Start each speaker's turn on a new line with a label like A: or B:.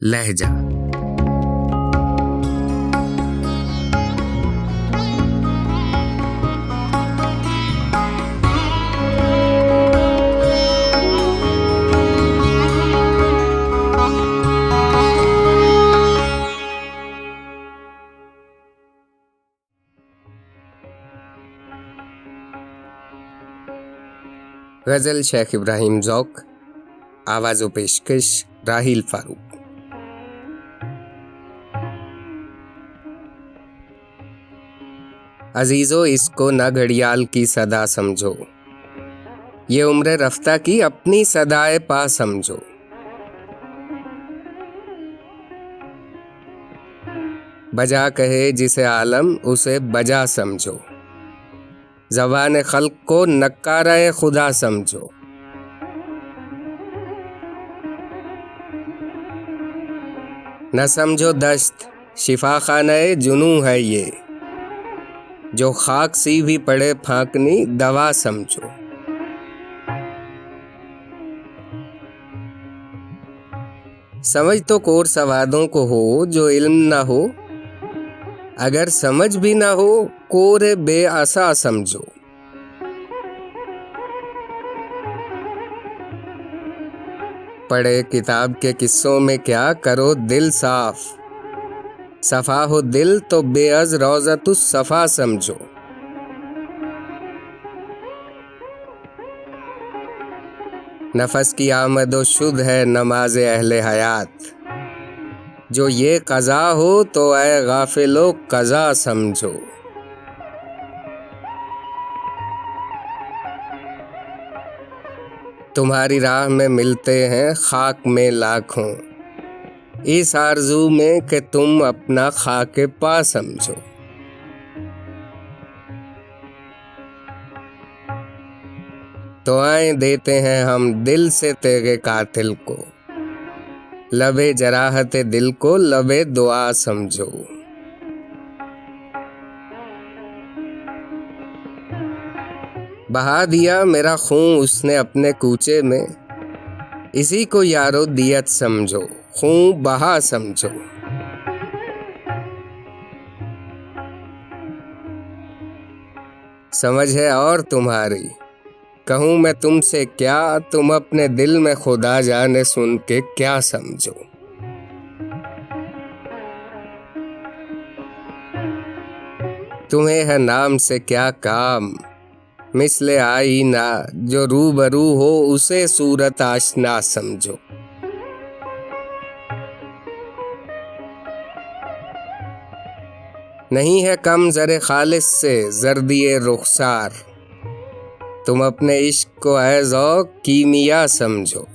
A: लहजा। गज़ल शेख इब्राहिम ज़ौक़, आवाज़ व पेशकश राहिल फारूक। अजीज़ो इसको न घड़ियाल की सदा समझो, ये उम्र रफ्ता की अपनी सदाए पा समझो। बजा कहे जिसे आलम उसे बजा समझो, ज़बान खल्क़ को नक्कारा खुदा समझो। न समझो दश्त शिफा खाने जुनू है ये, जो खाक सी भी पड़े फांकनी दवा समझो। समझ तो कोर सवादों को हो जो इल्म ना हो, अगर समझ भी ना हो कोरे बेअसा समझो। पढ़े किताब के किस्सों में क्या करो दिल साफ, सफ़ा हो दिल तो बेअज़ रौज़तुस सफ़ा समझो। नफस की आमदो शुद्ध है नमाज अहले हयात, जो ये क़ज़ा हो तो ऐ गाफिलो क़ज़ा समझो। तुम्हारी राह में मिलते हैं खाक में लाखों, इस आरज़ू में कि तुम अपना खाके पा समझो। दुआएं देते हैं हम दिल से तेरे कातिल को, लबे जराहते दिल को लबे दुआ समझो। बहा दिया मेरा खून उसने अपने कूचे में, इसी को यारो दियत समझो, खून बहा समझो। समझ है और तुम्हारी कहूँ मैं तुमसे क्या, तुम अपने दिल में खुदा जाने सुन के क्या समझो। तुम्हें है नाम से क्या काम, मिसले आईना जो रूबरू हो उसे सूरत आशना समझो। नहीं है कम ज़रे खालिस से ज़र्दिए रुखसार, तुम अपने इश्क को ऐ ज़ौक़ कीमिया समझो।